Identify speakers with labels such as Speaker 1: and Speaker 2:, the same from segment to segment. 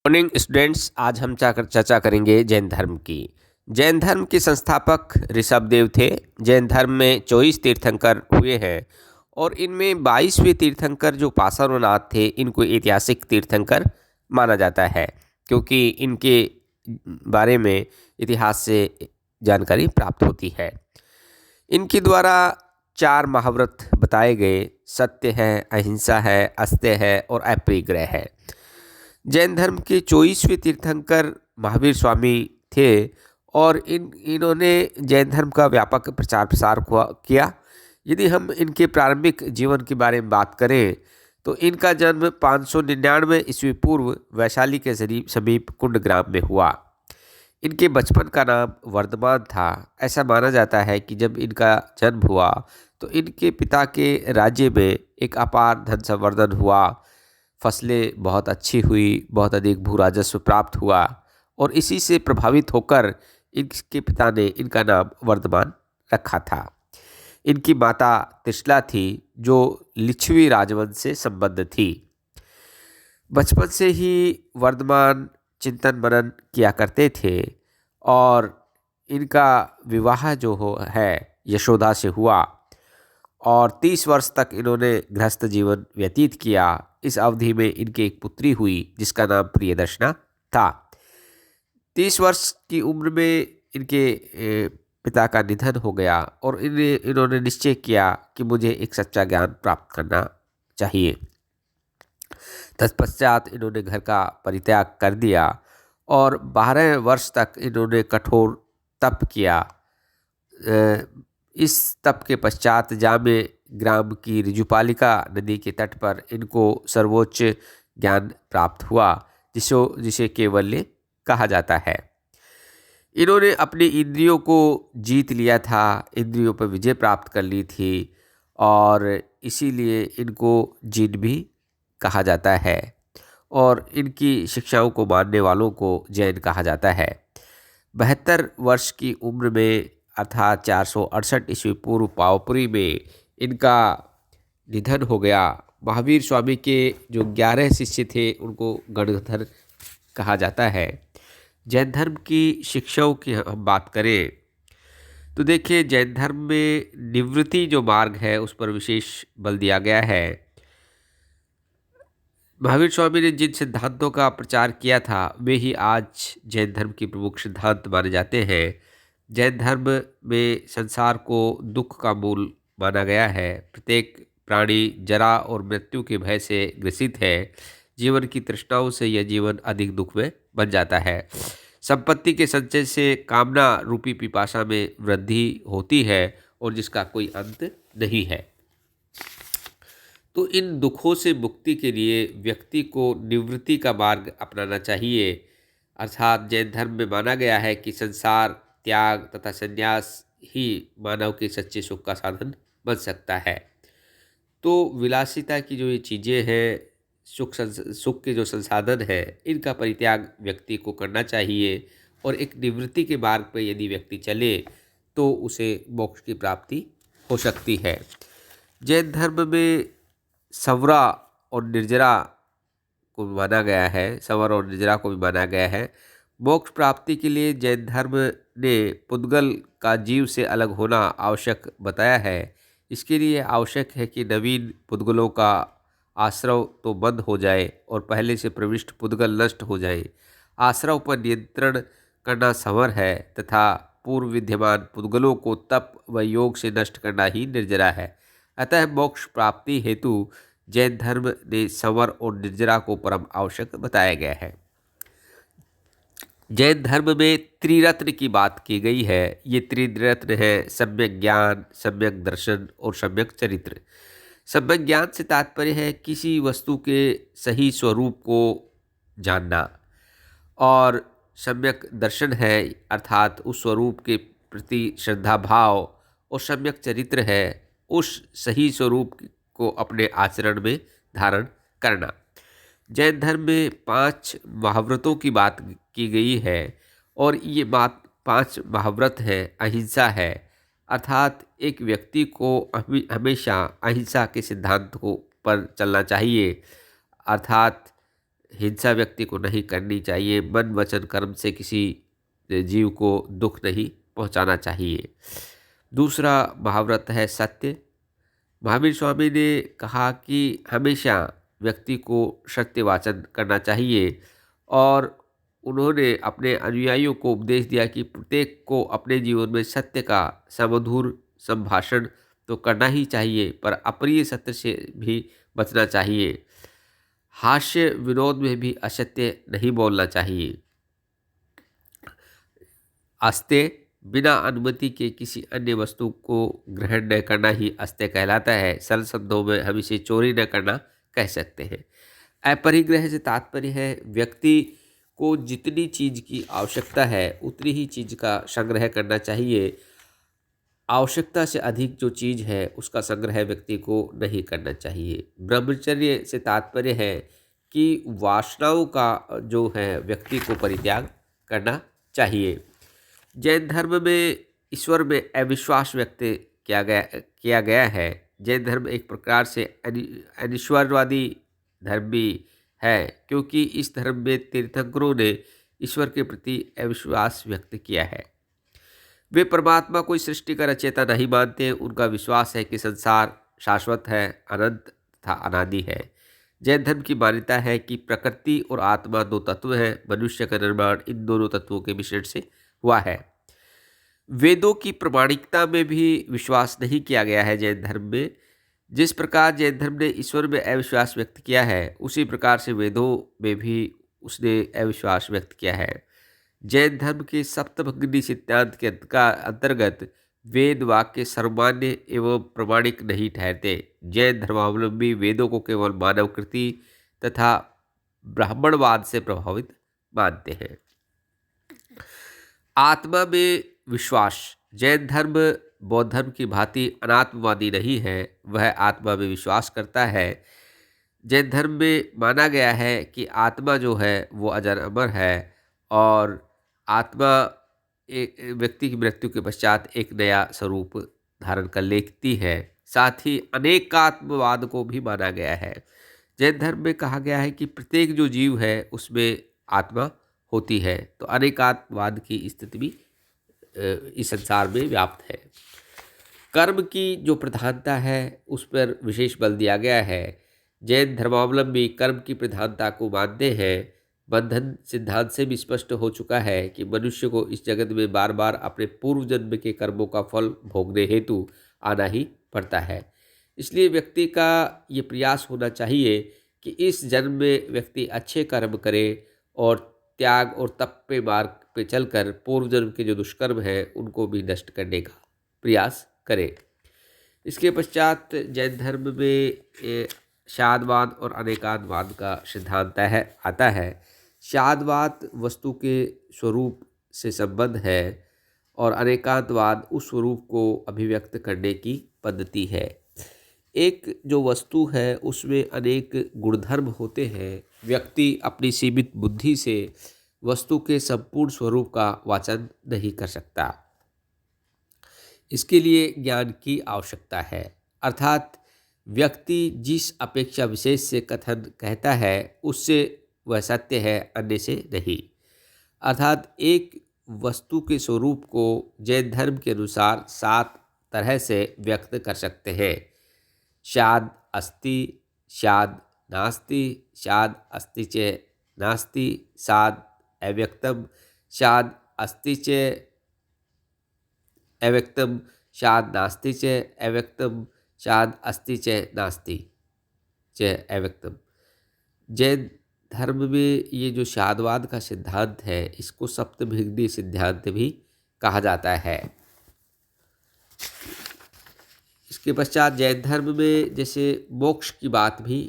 Speaker 1: Morning students, आज हम चर्चा करेंगे जैन धर्म की। जैन धर्म के संस्थापक ऋषभदेव थे। जैन धर्म में 24 तीर्थंकर हुए हैं और इनमें 22वें तीर्थंकर जो पार्श्वनाथ थे, इनको ऐतिहासिक तीर्थंकर माना जाता है क्योंकि इनके बारे में इतिहास से जानकारी प्राप्त होती है। इनके द्वारा 4 महाव्रत बताए गए: सत्य है, अहिंसा है, अस्त्य है और अपरिग्रह है। जैन धर्म के 24वें तीर्थंकर महावीर स्वामी थे और इन्होंने जैन धर्म का व्यापक प्रचार प्रसार किया। यदि हम इनके प्रारंभिक जीवन के बारे में बात करें तो इनका जन्म 599 ईस्वी पूर्व वैशाली के समीप कुंड ग्राम में हुआ। इनके बचपन का नाम वर्धमान था। ऐसा माना जाता है कि जब इनका जन्म हुआ तो इनके पिता के राज्य में एक अपार धन संवर्धन हुआ, फसलें बहुत अच्छी हुई, बहुत अधिक भू राजस्व प्राप्त हुआ और इसी से प्रभावित होकर इनके पिता ने इनका नाम वर्धमान रखा था। इनकी माता त्रिशला थी जो लिच्छवी राजवंश से संबद्ध थी। बचपन से ही वर्धमान चिंतन मनन किया करते थे और इनका विवाह जो है यशोदा से हुआ और 30 वर्ष तक इन्होंने गृहस्थ जीवन व्यतीत किया। इस अवधि में इनकी एक पुत्री हुई जिसका नाम प्रियदर्शना था। 30 वर्ष की उम्र में इनके पिता का निधन हो गया और इन्होंने निश्चय किया कि मुझे एक सच्चा ज्ञान प्राप्त करना चाहिए। तत्पश्चात इन्होंने घर का परित्याग कर दिया और 12 वर्ष तक इन्होंने कठोर तप किया। इस तप के पश्चात जामे ग्राम की ऋजुपालिका नदी के तट पर इनको सर्वोच्च ज्ञान प्राप्त हुआ जिसे कैवल्य कहा जाता है। इन्होंने अपनी इंद्रियों को जीत लिया था, इंद्रियों पर विजय प्राप्त कर ली थी और इसीलिए इनको जिन भी कहा जाता है और इनकी शिक्षाओं को मानने वालों को जैन कहा जाता है। 72 वर्ष की उम्र में अर्थात 468 ईस्वी पूर्व पावपुरी में इनका निधन हो गया। महावीर स्वामी के जो 11 शिष्य थे उनको गणधर कहा जाता है। जैन धर्म की शिक्षाओं की हम बात करें तो देखिए, जैन धर्म में निवृत्ति जो मार्ग है उस पर विशेष बल दिया गया है। महावीर स्वामी ने जिन सिद्धांतों का प्रचार किया था वे ही आज जैन धर्म के प्रमुख सिद्धांत माने जाते हैं। जैन धर्म में संसार को दुख का मूल माना गया है। प्रत्येक प्राणी जरा और मृत्यु के भय से ग्रसित है। जीवन की तृष्णाओं से यह जीवन अधिक दुख में बन जाता है। संपत्ति के संचय से कामना रूपी पिपासा में वृद्धि होती है और जिसका कोई अंत नहीं है। तो इन दुखों से मुक्ति के लिए व्यक्ति को निवृत्ति का मार्ग अपनाना चाहिए। अर्थात जैन धर्म में माना गया है कि संसार त्याग तथा संन्यास ही मानव के सच्चे सुख का साधन बन सकता है। तो विलासिता की जो ये चीज़ें हैं, सुख के जो संसाधन हैं, इनका परित्याग व्यक्ति को करना चाहिए और एक निवृत्ति के मार्ग पर यदि व्यक्ति चले तो उसे मोक्ष की प्राप्ति हो सकती है। जैन धर्म में संवरा और निर्जरा को भी माना गया है, संवर और निर्जरा को भी माना गया है। मोक्ष प्राप्ति के लिए जैन धर्म ने पुद्गल का जीव से अलग होना आवश्यक बताया है। इसके लिए आवश्यक है कि नवीन पुद्गलों का आश्रव तो बंद हो जाए और पहले से प्रविष्ट पुद्गल नष्ट हो जाए। आश्रव पर नियंत्रण करना संवर है तथा पूर्व विद्यमान पुद्गलों को तप व योग से नष्ट करना ही निर्जरा है। अतः मोक्ष प्राप्ति हेतु जैन धर्म ने संवर और निर्जरा को परम आवश्यक बताया गया है। जैन धर्म में त्रिरत्न की बात की गई है। ये त्रिरत्न है सम्यक ज्ञान, सम्यक दर्शन और सम्यक चरित्र। सम्यक ज्ञान से तात्पर्य है किसी वस्तु के सही स्वरूप को जानना और सम्यक दर्शन है अर्थात उस स्वरूप के प्रति श्रद्धा भाव और सम्यक चरित्र है उस सही स्वरूप को अपने आचरण में धारण करना। जैन धर्म में 5 महाव्रतों की बात की गई है और ये बात 5 महाव्रत है। अहिंसा है अर्थात एक व्यक्ति को हमेशा अहिंसा के सिद्धांत को पर चलना चाहिए। अर्थात हिंसा व्यक्ति को नहीं करनी चाहिए। मन वचन कर्म से किसी जीव को दुख नहीं पहुंचाना चाहिए। दूसरा महाव्रत है सत्य। महावीर स्वामी ने कहा कि हमेशा व्यक्ति को सत्य वाचन करना चाहिए और उन्होंने अपने अनुयायियों को उपदेश दिया कि प्रत्येक को अपने जीवन में सत्य का सुमधुर संभाषण तो करना ही चाहिए, पर अप्रिय सत्य से भी बचना चाहिए। हास्य विनोद में भी असत्य नहीं बोलना चाहिए। अस्त्य बिना अनुमति के किसी अन्य वस्तु को ग्रहण न करना ही अस्त्य कहलाता है। सरल शब्दों में हम इसे चोरी न करना कह सकते हैं। अपरिग्रह से तात्पर्य है व्यक्ति को जितनी चीज की आवश्यकता है उतनी ही चीज का संग्रह करना चाहिए। आवश्यकता से अधिक जो चीज है उसका संग्रह व्यक्ति को नहीं करना चाहिए। ब्रह्मचर्य से तात्पर्य है कि वासनाओं का जो है व्यक्ति को परित्याग करना चाहिए। जैन धर्म में ईश्वर में अविश्वास व्यक्त किया गया है। जैन धर्म एक प्रकार से अनिश्वरवादी धर्म भी है, क्योंकि इस धर्म में तीर्थंकरों ने ईश्वर के प्रति अविश्वास व्यक्त किया है। वे परमात्मा कोई सृष्टि का रचयिता नहीं मानते। उनका विश्वास है कि संसार शाश्वत है, अनंत तथा अनादि है। जैन धर्म की मान्यता है कि प्रकृति और आत्मा दो तत्व हैं। मनुष्य का निर्माण इन दोनों तत्वों के मिश्रण से हुआ है। वेदों की प्रामाणिकता में भी विश्वास नहीं किया गया है जैन धर्म में। जिस प्रकार जैन धर्म ने ईश्वर में अविश्वास व्यक्त किया है, उसी प्रकार से वेदों में भी उसने अविश्वास व्यक्त किया है। जैन धर्म के सप्तभंगिनी सिद्धांत के अंतर्गत वेद वाक्य सर्वमान्य एवं प्रमाणिक नहीं ठहरते। जैन धर्मावलंबी वेदों को केवल मानव कृति तथा ब्राह्मणवाद से प्रभावित मानते हैं। आत्मा में विश्वास। जैन धर्म बौद्ध धर्म की भांति अनात्मवादी नहीं है, वह आत्मा में विश्वास करता है। जैन धर्म में माना गया है कि आत्मा जो है वो अजर अमर है और आत्मा एक व्यक्ति की मृत्यु के पश्चात एक नया स्वरूप धारण कर लेती है। साथ ही अनेकात्मवाद को भी माना गया है। जैन धर्म में कहा गया है कि प्रत्येक जो जीव है उसमें आत्मा होती है, तो अनेकात्मवाद की स्थिति भी इस संसार में व्याप्त है। कर्म की जो प्रधानता है उस पर विशेष बल दिया गया है। जैन धर्मावलंबी कर्म की प्रधानता को मानते हैं। बंधन सिद्धांत से भी स्पष्ट हो चुका है कि मनुष्य को इस जगत में बार बार अपने पूर्व जन्म के कर्मों का फल भोगने हेतु आना ही पड़ता है। इसलिए व्यक्ति का ये प्रयास होना चाहिए कि इस जन्म में व्यक्ति अच्छे कर्म करे और त्याग और तप पे मार्ग पे चलकर पूर्व जन्म के जो दुष्कर्म हैं उनको भी नष्ट करने का प्रयास करे। इसके पश्चात जैन धर्म में शादवाद और अनेकात्मवाद का सिद्धांत आता है। शादवाद वस्तु के स्वरूप से संबंध है और अनेकात्मवाद उस स्वरूप को अभिव्यक्त करने की पद्धति है। एक जो वस्तु है उसमें अनेक गुणधर्म होते हैं। व्यक्ति अपनी सीमित बुद्धि से वस्तु के संपूर्ण स्वरूप का वाचन नहीं कर सकता। इसके लिए ज्ञान की आवश्यकता है, अर्थात व्यक्ति जिस अपेक्षा विशेष से कथन कहता है उससे वह सत्य है, अन्य से नहीं। अर्थात एक वस्तु के स्वरूप को जैन धर्म के अनुसार 7 तरह से व्यक्त कर सकते हैं। शाद अस्ति, शाद नास्ति, शाद अस्ति च नास्ति, शाद अव्यक्तम, शाद अस्ति च अव्यक्तम, शाद नास्ति च अव्यक्तम, शाद अस्ति च नास्ति च अव्यक्तम। जैन धर्म में ये जो शादवाद का सिद्धांत है इसको सप्तभंगिनी सिद्धांत भी कहा जाता है। इसके पश्चात जैन धर्म में जैसे मोक्ष की बात भी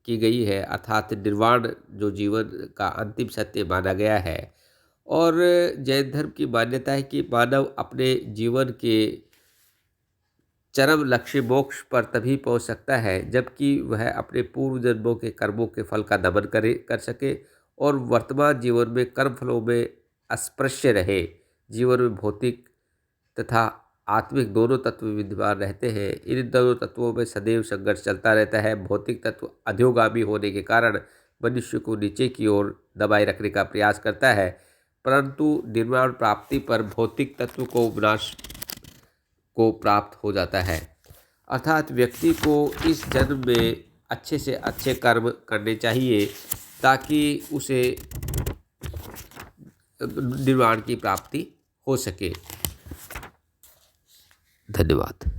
Speaker 1: की गई है, अर्थात निर्वाण जो जीवन का अंतिम सत्य माना गया है। और जैन धर्म की मान्यता है कि मानव अपने जीवन के चरम लक्ष्य मोक्ष पर तभी पहुंच सकता है जबकि वह अपने पूर्व जन्मों के कर्मों के फल का दमन कर सके और वर्तमान जीवन में कर्म फलों में अस्पृश्य रहे। जीवन में भौतिक तथा आत्मिक दोनों तत्व विद्यमान रहते हैं। इन दोनों तत्वों में सदैव संघर्ष चलता रहता है। भौतिक तत्व अधोगामी होने के कारण मनुष्य को नीचे की ओर दबाए रखने का प्रयास करता है, परंतु निर्वाण प्राप्ति पर भौतिक तत्व को विनाश को प्राप्त हो जाता है। अर्थात व्यक्ति को इस जन्म में अच्छे से अच्छे कर्म करने चाहिए ताकि उसे निर्वाण की प्राप्ति हो सके। धन्यवाद।